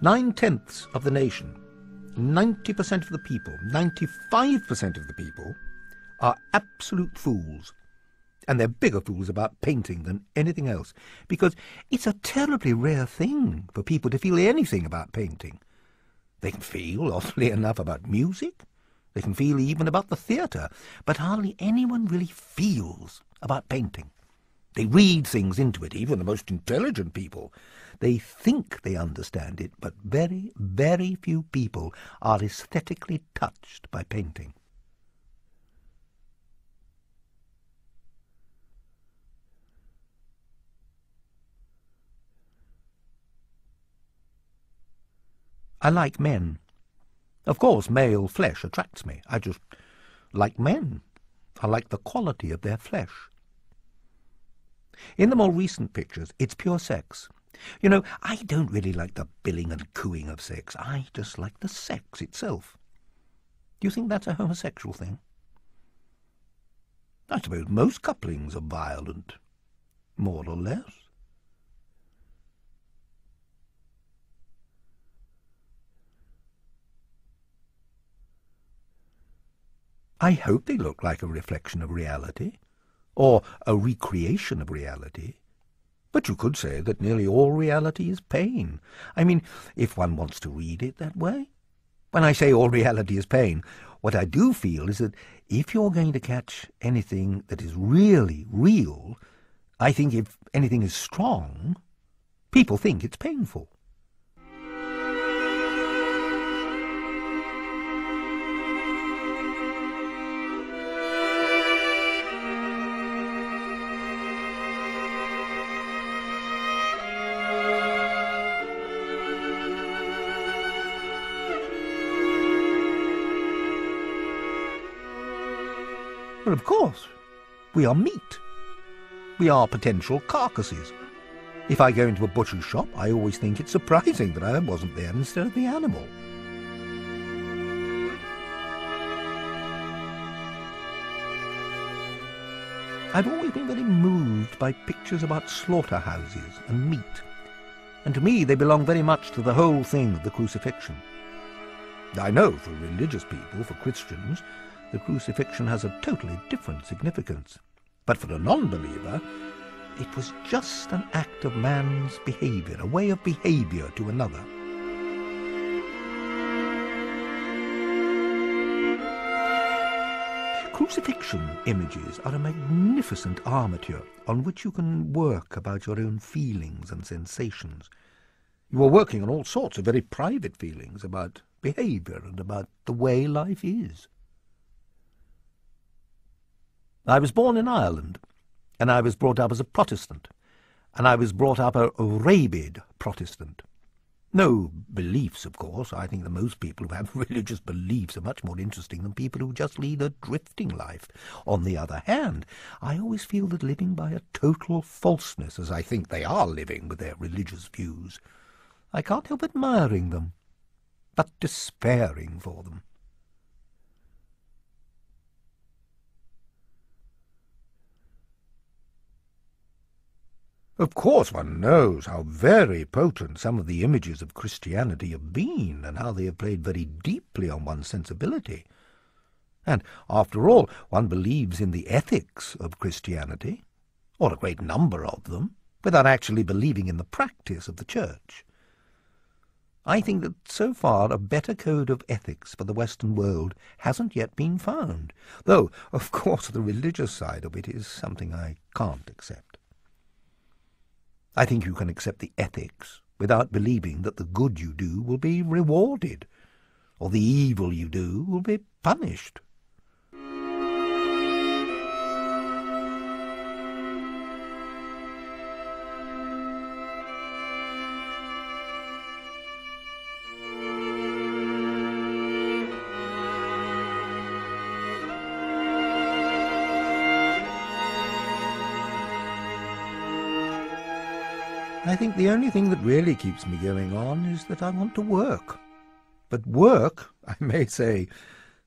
9/10 of the nation, 90% of the people, 95% of the people are absolute fools. And they're bigger fools about painting than anything else, because it's a terribly rare thing for people to feel anything about painting. They can feel, oddly enough, about music. They can feel even about the theatre, but hardly anyone really feels about painting. They read things into it, even the most intelligent people. They think they understand it, but very, very few people are aesthetically touched by painting. I like men. Of course, male flesh attracts me. I just like men. I like the quality of their flesh. In the more recent pictures, it's pure sex. You know, I don't really like the billing and cooing of sex. I just like the sex itself. Do you think that's a homosexual thing? I suppose most couplings are violent, more or less. I hope they look like a reflection of reality, or a recreation of reality. But you could say that nearly all reality is pain. I mean, if one wants to read it that way. When I say all reality is pain, what I do feel is that if you're going to catch anything that is really real, I think if anything is strong, people think it's painful. Well, of course, we are meat. We are potential carcasses. If I go into a butcher's shop, I always think it's surprising that I wasn't there instead of the animal. I've always been very moved by pictures about slaughterhouses and meat, and to me they belong very much to the whole thing of the crucifixion. I know for religious people, for Christians, the crucifixion has a totally different significance. But for a non-believer, it was just an act of man's behaviour, a way of behaviour to another. Crucifixion images are a magnificent armature on which you can work about your own feelings and sensations. You are working on all sorts of very private feelings about behaviour and about the way life is. I was born in Ireland, and I was brought up as a Protestant, and I was brought up a rabid Protestant. No beliefs, of course. I think that most people who have religious beliefs are much more interesting than people who just lead a drifting life. On the other hand, I always feel that living by a total falseness, as I think they are living with their religious views, I can't help admiring them, but despairing for them. Of course one knows how very potent some of the images of Christianity have been, and how they have played very deeply on one's sensibility. And, after all, one believes in the ethics of Christianity, or a great number of them, without actually believing in the practice of the Church. I think that so far a better code of ethics for the Western world hasn't yet been found, though, of course, the religious side of it is something I can't accept. I think you can accept the ethics without believing that the good you do will be rewarded, or the evil you do will be punished. I think the only thing that really keeps me going on is that I want to work. But work, I may say,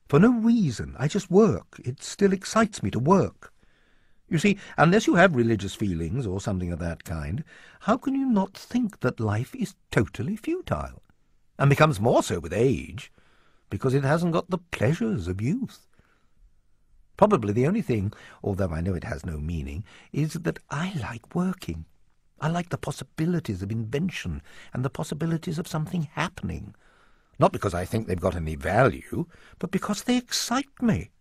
for no reason. I just work. It still excites me to work. You see, unless you have religious feelings or something of that kind, how can you not think that life is totally futile? and becomes more so with age, because it hasn't got the pleasures of youth. Probably the only thing, although I know it has no meaning, is that I like working. I like the possibilities of invention and the possibilities of something happening. Not because I think they've got any value, but because they excite me.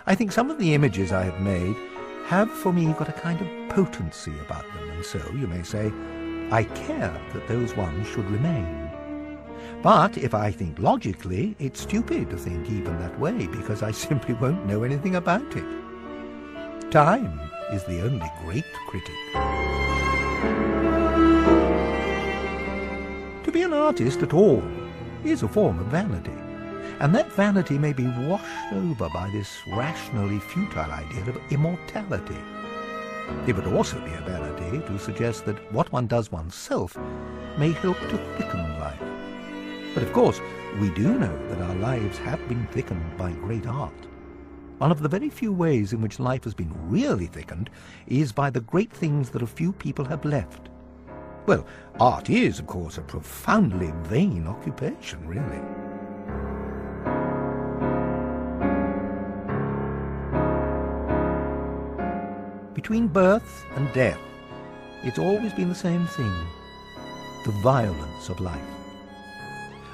I think some of the images I have made have for me got a kind of potency about them, and so, you may say, I care that those ones should remain. But if I think logically, it's stupid to think even that way, because I simply won't know anything about it. Time is the only great critic. To be an artist at all is a form of vanity. And that vanity may be washed over by this rationally futile idea of immortality. It would also be a vanity to suggest that what one does oneself may help to thicken life. But of course, we do know that our lives have been thickened by great art. One of the very few ways in which life has been really thickened is by the great things that a few people have left. Well, art is, of course, a profoundly vain occupation, really. Between birth and death, it's always been the same thing, the violence of life.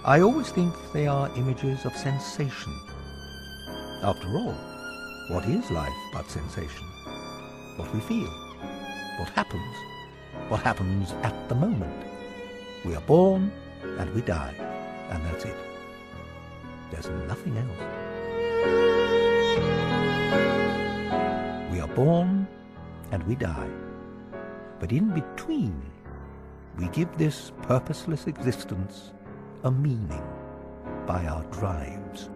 I always think they are images of sensation. After all, what is life but sensation? What we feel, what happens at the moment. We are born and we die, and that's it. There's nothing else. We are born and we die. But in between, we give this purposeless existence a meaning by our drives.